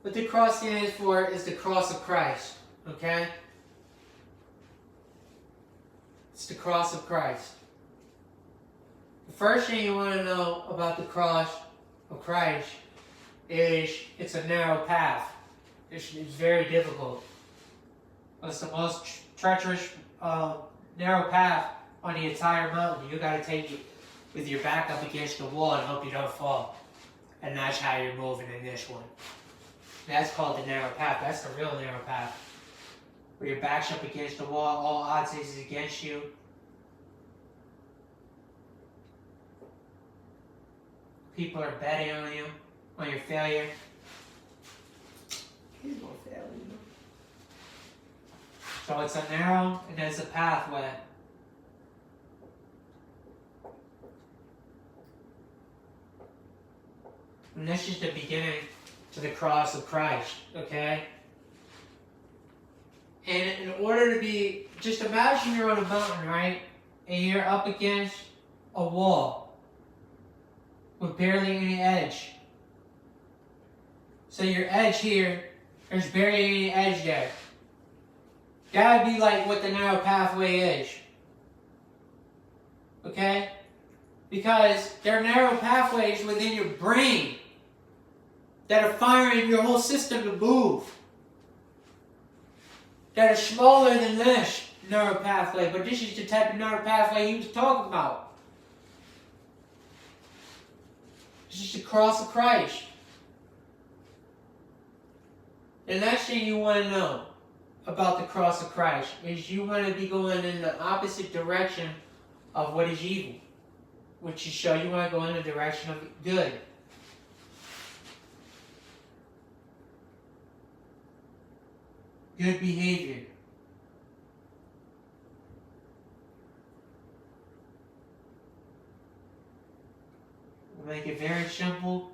what the cross stands for is the cross of Christ. Okay? It's the cross of Christ. The first thing you want to know about the cross of Christ is it's a narrow path. It's very difficult. It's the most treacherous, narrow path on the entire mountain. You got to take it with your back up against the wall and hope you don't fall. And that's how you're moving in this one. That's called the narrow path. That's the real narrow path. Where your back's up against the wall, all odds is against you. People are betting on you, on your failure. He's gonna fail, you know. So it's a narrow and there's a pathway. And this is the beginning to the cross of Christ, okay? And in order to be, just imagine you're on a mountain, right? And you're up against a wall with barely any edge. So your edge here, there's barely any edge there. That would be like what the narrow pathway is. Okay? Because there are narrow pathways within your brain that are firing your whole system to move. That are smaller than this narrow pathway, but this is the type of narrow pathway he was talking about. This is the cross of Christ. The next thing you want to know about the cross of Christ is you want to be going in the opposite direction of what is evil, which is show you want to go in the direction of good. Good behavior. We'll make it very simple.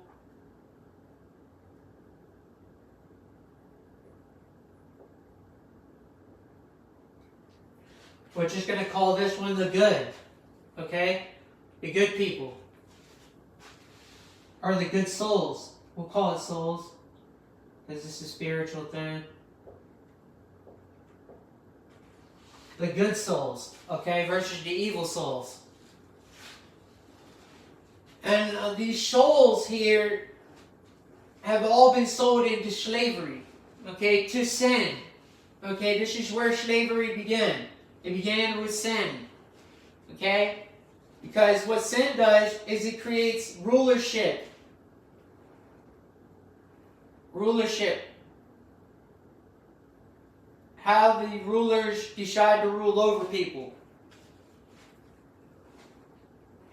We're just going to call this one the good. Okay? The good people. Or the good souls. We'll call it souls. Because this is a spiritual thing. The good souls, okay, versus the evil souls. And these souls here have all been sold into slavery, okay, to sin. Okay, this is where slavery began. It began with sin, okay? Because what sin does is it creates rulership. Rulership. How the rulers decide to rule over people.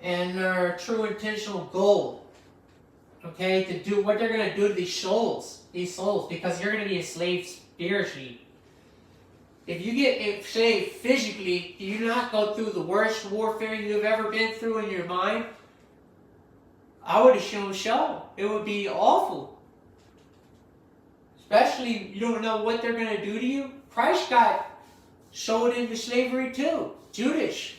And their true intentional goal. Okay, to do what they're going to do to these souls, because you're going to be enslaved spiritually. If you get enslaved physically, do you not go through the worst warfare you've ever been through in your mind? I would assume so. It would be awful. Especially you don't know what they're going to do to you. Christ got sold into slavery too. Judas.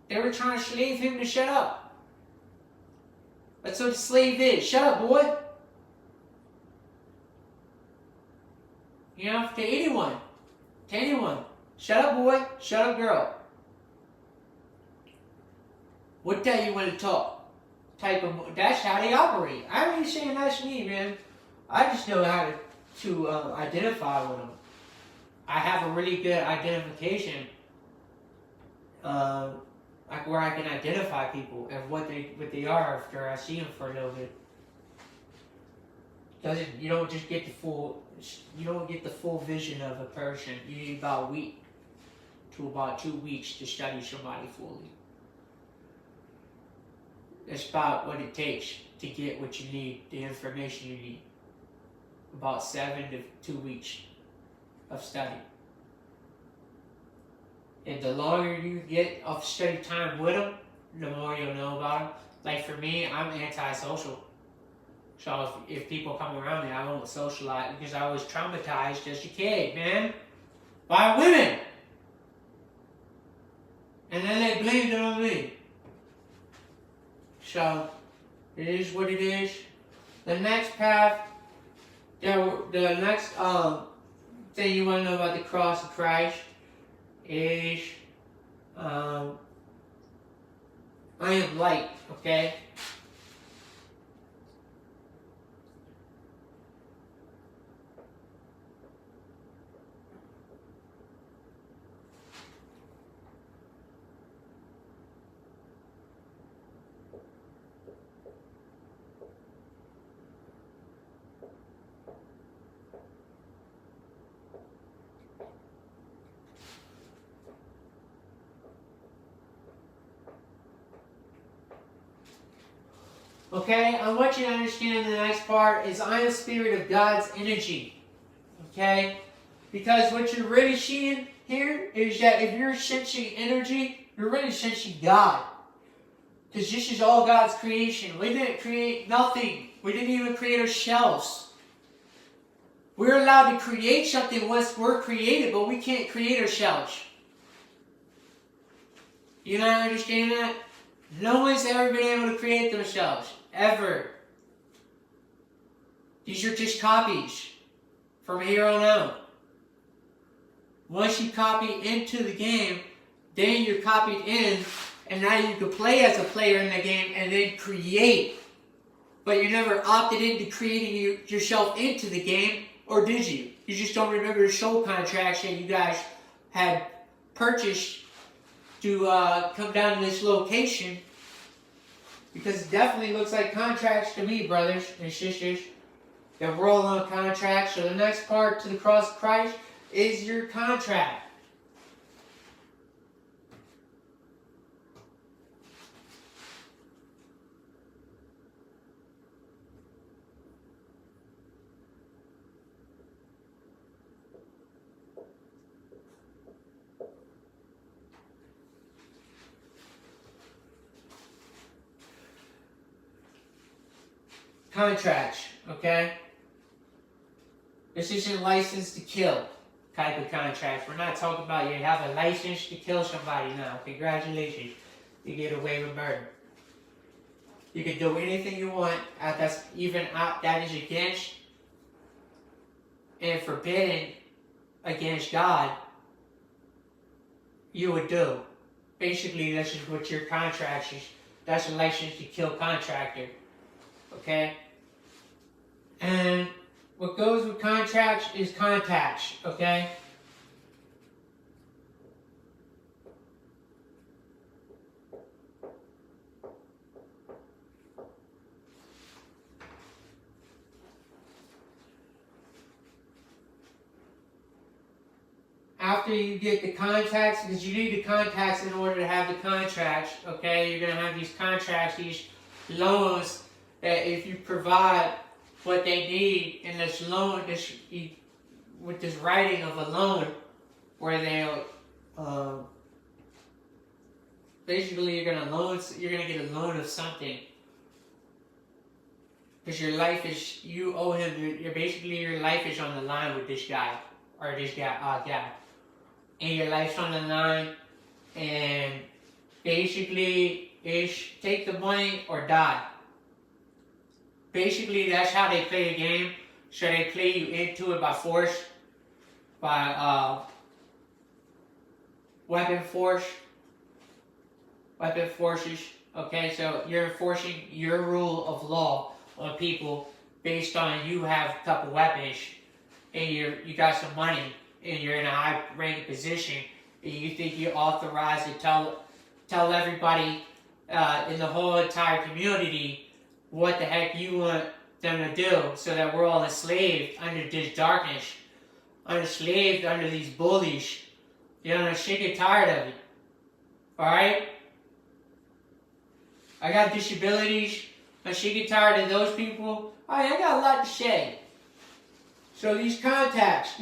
They were trying to slave him to shut up. That's what a slave is. Shut up, boy. You know, to anyone. To anyone. Shut up, boy. Shut up, girl. What day you want to talk? Type of. That's how they operate. I ain't saying that's me, man. I just know how to identify with them. I have a really good identification, like where I can identify people and what they are after I see them for a little bit. You don't just get the full vision of a person. You need about a week to about 2 weeks to study somebody fully. It's about what it takes to get what you need, the information you need. About 7 to 2 weeks of study. And the longer you get of study time with them, the more you'll know about them. Like for me, I'm antisocial. So if people come around me, I won't socialize because I was traumatized as a kid, man. By women. And then they blamed it on me. So, it is what it is. The next path, the next thing you want to know about the cross of Christ is I am light, okay? Okay, I want you to understand the next part is I am the spirit of God's energy. Okay? Because what you're really seeing here is that if you're sensing energy, you're really sensing God. Because this is all God's creation. We didn't create nothing. We didn't even create ourselves. We're allowed to create something once we're created, but we can't create ourselves. You not understand that? No one's ever been able to create themselves. Ever. These are just copies from here on out. Once you copy into the game, then you're copied in, and now you can play as a player in the game and then create. But you never opted into creating yourself into the game, or did you? You just don't remember the soul contracts that you guys had purchased to come down to this location. Because it definitely looks like contracts to me, brothers and sisters. That we're all on contracts. So the next part to the cross of Christ is your contract. Contracts, okay? This isn't license to kill type of contracts. We're not talking about you have a license to kill somebody now. Congratulations. You get away with murder. You can do anything you want that is against and forbidden against God, you would do. Basically, this is what your contract is. That's a license to kill contractor. Okay? And what goes with contracts is contacts, okay? After you get the contacts, because you need the contacts in order to have the contracts, okay? You're going to have these contracts, these loans, that if you provide what they need in this loan, with this writing of a loan, where they'll basically you're gonna get a loan of something, because your life is, you owe him. Your life is on the line with this guy or this guy, and your life's on the line, and basically it's take the money or die. Basically, that's how they play the game. So they play you into it by force, by weapon forces. Okay, so you're enforcing your rule of law on people based on you have a couple weapons and you got some money and you're in a high ranking position and you think you're authorized to tell everybody in the whole entire community what the heck you want them to do, so that we're all enslaved under this darkness, enslaved under these bullies. You know, I'm sick and tired of it. Alright? I got disabilities. I'm sick and tired of those people. Alright, I got a lot to say. So these contracts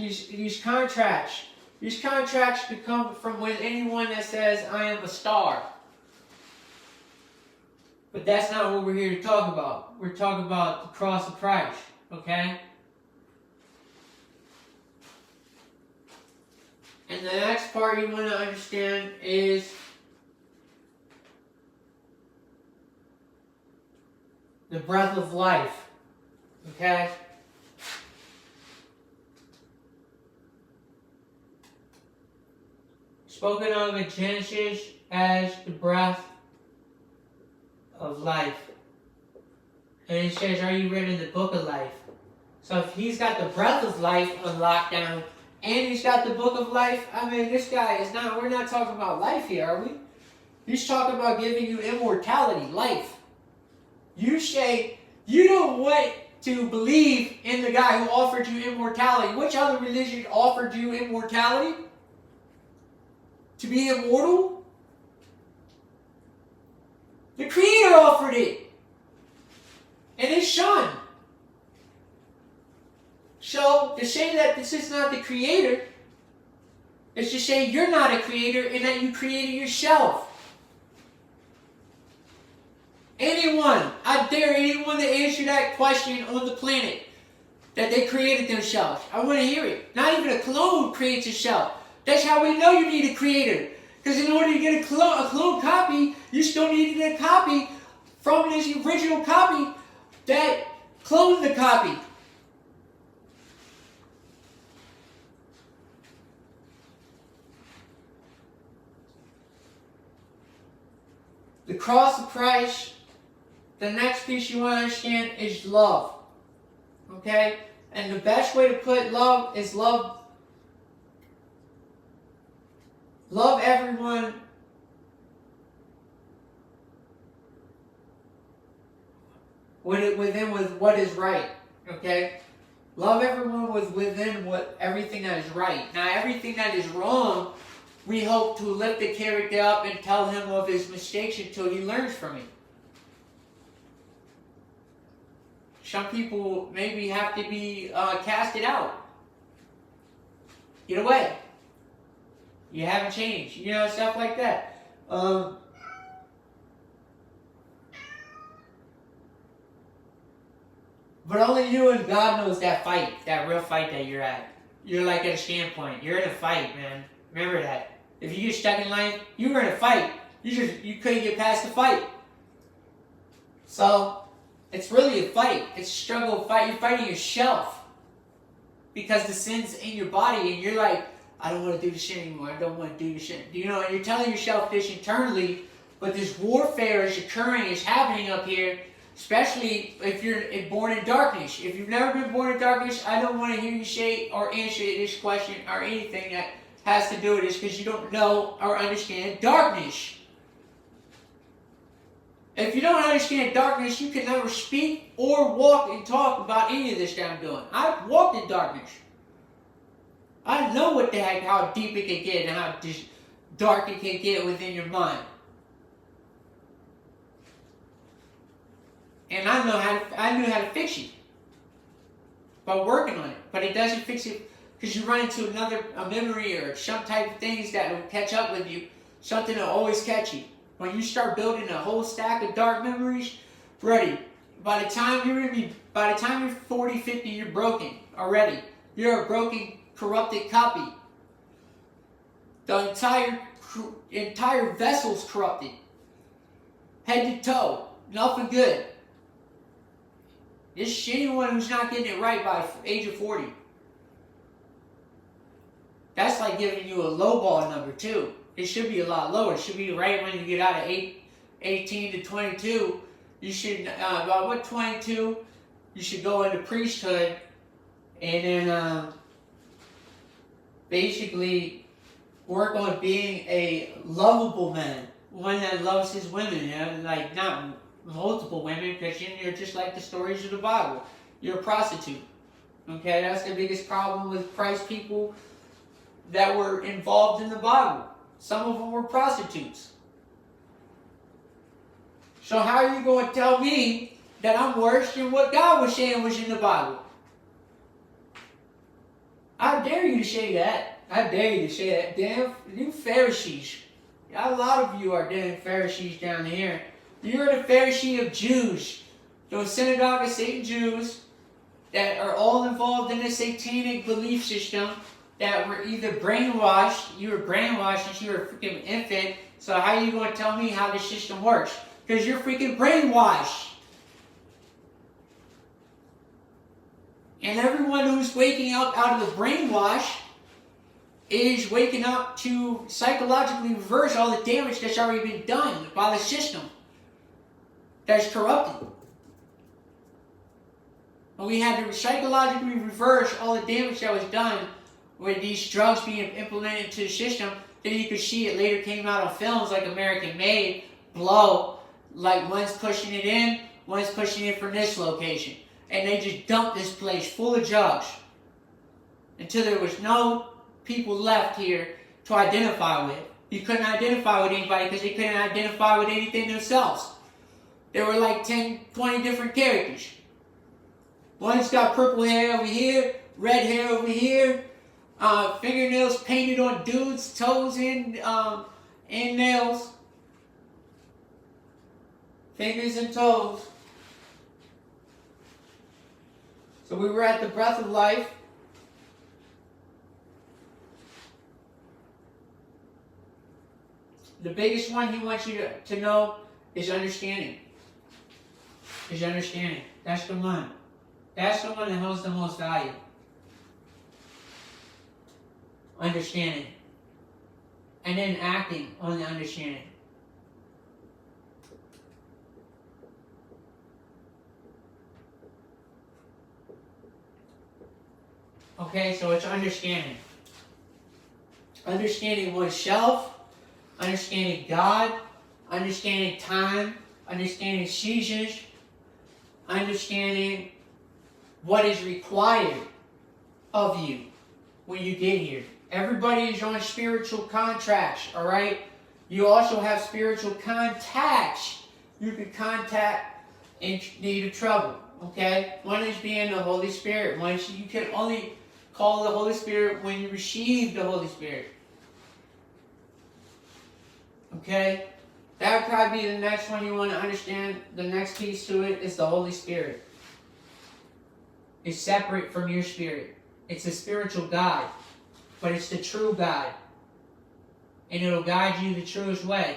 could come from with anyone that says, I am a star. But that's not what we're here to talk about. We're talking about the cross of Christ, okay? And the next part you want to understand is the breath of life. Okay? Spoken of in Genesis as the breath of life. And it says, are you written in the book of life? So if he's got the breath of life on lockdown, and he's got the book of life, I mean, this guy is not, we're not talking about life here, are we? He's talking about giving you immortality, life. You say, you don't want to believe in the guy who offered you immortality. Which other religion offered you immortality? To be immortal? The Creator offered it. And His Son. So, to say that this is not the Creator is to say you're not a creator and that you created yourself. Anyone, I dare anyone to answer that question on the planet, that they created themselves. I want to hear it. Not even a clone creates itself. That's how we know you need a creator. Because in order to get a clone copy, you still need to get a copy from this original copy that cloned the copy. The cross of Christ, the next piece you want to understand is love. Okay? And the best way to put love is love. Love everyone within what is right. Okay? Love everyone within everything that is right. Now, everything that is wrong, we hope to lift the character up and tell him of his mistakes until he learns from it. Some people maybe have to be casted out. Get away. You haven't changed. You know, stuff like that. But only you and God knows that fight, that real fight that you're at. You're like at a standpoint. You're in a fight, man. Remember that. If you get stuck in life, you were in a fight. You couldn't get past the fight. So, it's really a fight. It's a struggle, fight. You're fighting yourself. Because the sin's in your body and you're like, I don't want to do this shit anymore. I don't want to do this shit. You know, and you're telling yourself this internally, but this warfare is occurring, is happening up here, especially if you're born in darkness. If you've never been born in darkness, I don't want to hear you say or answer this question or anything that has to do with this because you don't know or understand darkness. If you don't understand darkness, you can never speak or walk and talk about any of this that I'm doing. I've walked in darkness. I know what the heck, how deep it can get and how dark it can get within your mind. And I knew how to fix it by working on it. But it doesn't fix it because you run into a memory or some type of things that will catch up with you. Something that will always catch you. When you start building a whole stack of dark memories, buddy, by the time you're 40, 50, you're broken already. You're a broken, corrupted copy. The entire vessel's corrupted. Head to toe. Nothing good. There's anyone who's not getting it right by the age of 40. That's like giving you a low ball number too. It should be a lot lower. It should be right when you get out of 18 to 22. You should, about 22, you should go into priesthood and then basically work on being a lovable man. One that loves his women, you know? Like not multiple women, because you're just like the stories of the Bible. You're a prostitute. Okay, that's the biggest problem with Christ people that were involved in the Bible. Some of them were prostitutes. So how are you going to tell me that I'm worse than what God was saying was in the Bible? I dare you to say that. I dare you to say that. Damn, you Pharisees. A lot of you are damn Pharisees down here. You're the Pharisee of Jews. Those synagogue of Satan Jews that are all involved in a satanic belief system that were either brainwashed, you were brainwashed since you were a freaking infant, so how are you going to tell me how this system works? Because you're freaking brainwashed. And everyone who's waking up out of the brainwash is waking up to psychologically reverse all the damage that's already been done by the system that's corrupted. And we had to psychologically reverse all the damage that was done with these drugs being implemented into the system. Then you could see it later came out on films like American Made, Blow, like one's pushing it in, one's pushing it from this location. And they just dumped this place full of drugs until there was no people left here to identify with. You couldn't identify with anybody because they couldn't identify with anything themselves. There were like 10, 20 different characters. One's got purple hair over here, red hair over here, fingernails painted on dudes' toes and nails. Fingers and toes. So we were at the Breath of Life. The biggest one he wants you to know is understanding. Is understanding. That's the one. That's the one that holds the most value. Understanding. And then acting on the understanding. Okay, so it's understanding. Understanding oneself, understanding God, understanding time, understanding seasons, understanding what is required of you when you get here. Everybody is on spiritual contracts, alright? You also have spiritual contacts you can contact in need of trouble, okay? One is being the Holy Spirit. One is you can only call the Holy Spirit when you receive the Holy Spirit. Okay? That would probably be the next one you want to understand. The next piece to it is the Holy Spirit. It's separate from your spirit. It's a spiritual guide, but it's the true guide. And it'll guide you the truest way.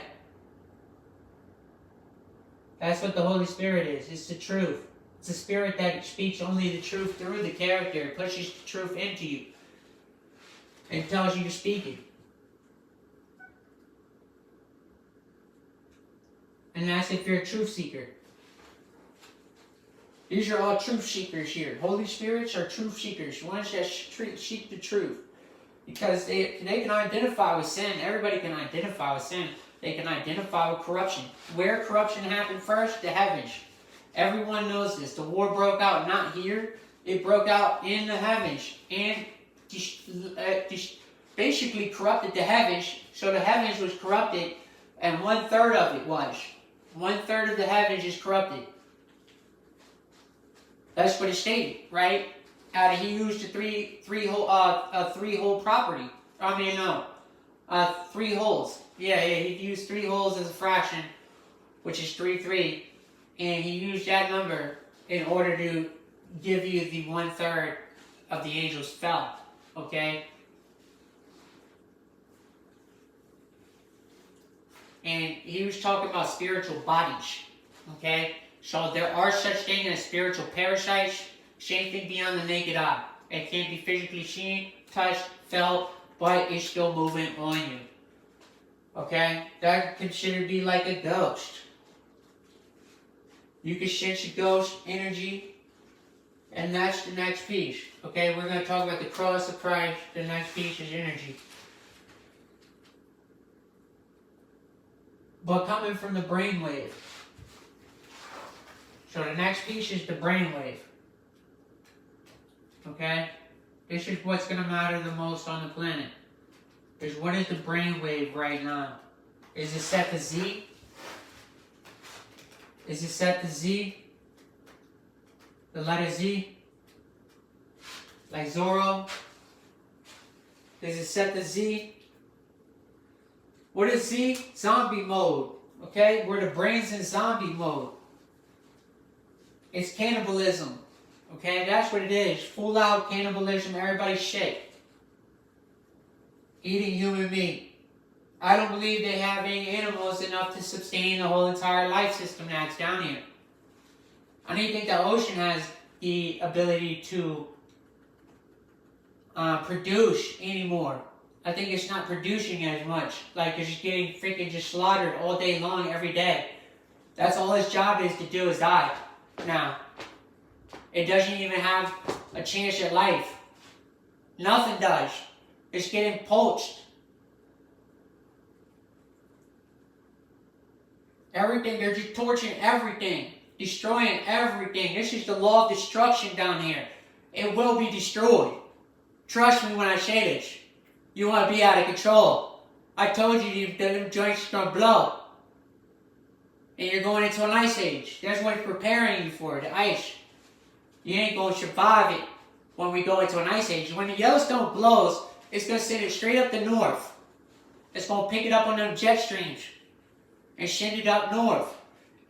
That's what the Holy Spirit is. It's the truth. It's a spirit that speaks only the truth through the character. It pushes the truth into you. And tells you to speak it. And that's if you're a truth seeker. These are all truth seekers here. Holy Spirits are truth seekers. Ones that seek the truth. Because they can identify with sin. Everybody can identify with sin. They can identify with corruption. Where corruption happened first? The heavens. Everyone knows this. The war broke out not here. It broke out in the heavens. And basically corrupted the heavens. So the heavens was corrupted. And 1/3 of it was. 1/3 of the heavens is corrupted. That's what it stated, right? He used a three hole property. I mean, no, 3 holes. Yeah, he used 3 holes as a fraction, which is 3, and he used that number in order to give you the 1/3 of the angels fell. Okay. And he was talking about spiritual bodies. Okay. So there are such things as spiritual parasites, same thing beyond the naked eye. It can't be physically seen, touched, felt, but it's still moving on you. Okay? That considered to be like a ghost. You can sense a ghost energy, and that's the next piece. Okay, we're going to talk about the cross of Christ. The next piece is energy. But coming from the brainwave. So the next piece is the brainwave. Okay? This is what's going to matter the most on the planet. Is what is the brainwave right now? Is it set to Z? Is it set to Z? The letter Z? Like Zorro? Is it set to Z? What is Z? Zombie mode. Okay? Where the brain's in zombie mode. It's cannibalism. Okay? That's what it is. Full out cannibalism. Everybody's shit. Eating human meat. I don't believe they have any animals enough to sustain the whole entire life system that's down here. I don't even think the ocean has the ability to produce anymore. I think it's not producing as much. Like, it's just getting freaking just slaughtered all day long, every day. That's all its job is to do, is die. Now, it doesn't even have a chance at life. Nothing does. It's getting poached. Everything, they're just torching everything. Destroying everything. This is the law of destruction down here. It will be destroyed. Trust me when I say this. You want to be out of control. I told you them joints are going to blow. And you're going into an ice age. That's what it's preparing you for, the ice. You ain't going to survive it when we go into an ice age. When the Yellowstone blows, it's going to send it straight up the north. It's going to pick it up on them jet streams and send it up north.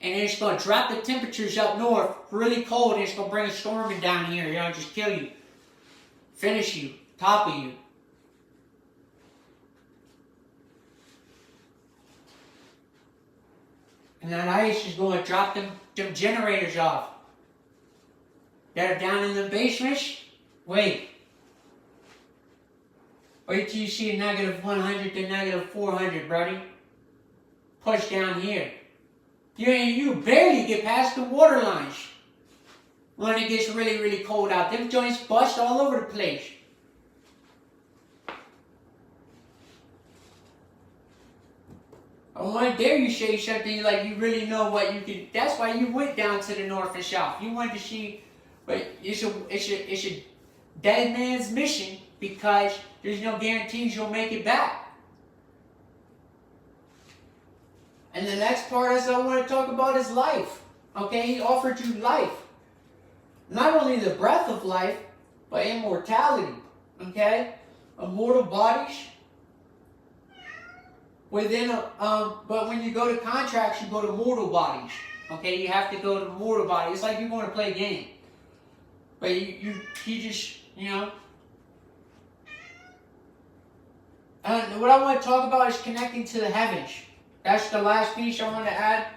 And then it's going to drop the temperatures up north really cold, and it's going to bring a storm down here. You know, just kill you. Finish you. Topple you. And that ice is going to drop them generators off that are down in the basements. Wait till you see a negative 100 to negative 400, buddy. Push down here. You barely get past the water lines when it gets really, really cold out. Them joints bust all over the place. I want to dare you say something like you really know what you can. That's why you went down to the north and south. You wanted to see, but it's a dead man's mission, because there's no guarantees you'll make it back. And the next part is I want to talk about is life. Okay, he offered you life. Not only the breath of life, but immortality. Okay, immortal bodies. But when you go to contracts, you go to mortal bodies. Okay, you have to go to mortal bodies. It's like you want to play a game, but you just, you know. And what I want to talk about is connecting to the heavens. That's the last piece I want to add.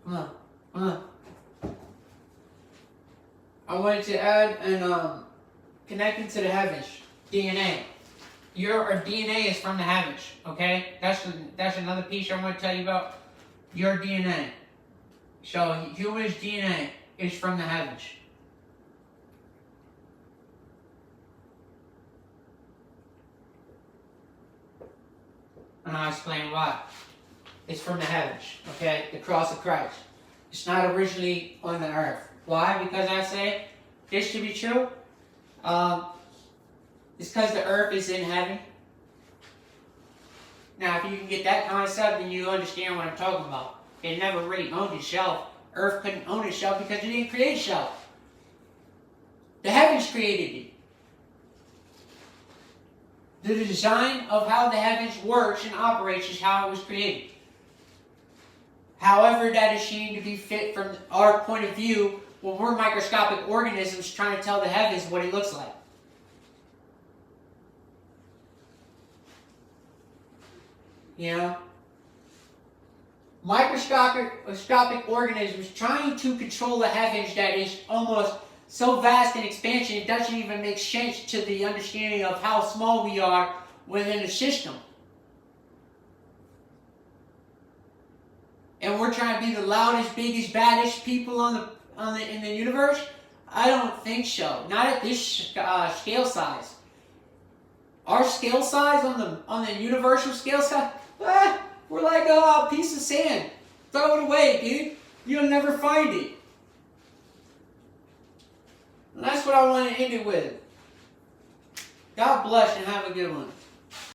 Come on. I wanted to add connecting to the heavens. DNA. Your DNA is from the heavens, okay? That's another piece I want to tell you about. Your DNA. So, human's DNA is from the heavens. And I'll explain why. It's from the heavens, okay? The cross of Christ. It's not originally on the earth. Why? Because I say this to be true. It's because the earth is in heaven. Now, if you can get that concept, then you understand what I'm talking about. It never really owned itself. Earth couldn't own itself because it didn't create itself. The heavens created it. The design of how the heavens works and operates is how it was created. However, that is seen to be fit from our point of view when we're microscopic organisms trying to tell the heavens what it looks like. You know? Microscopic organisms trying to control the heavens that is almost so vast in expansion it doesn't even make sense to the understanding of how small we are within the system. And we're trying to be the loudest, biggest, baddest people in the universe? I don't think so. Not at this scale size. Our scale size on the universal scale size, we're like a piece of sand. Throw it away, dude. You'll never find it. And that's what I want to end it with. God bless and have a good one.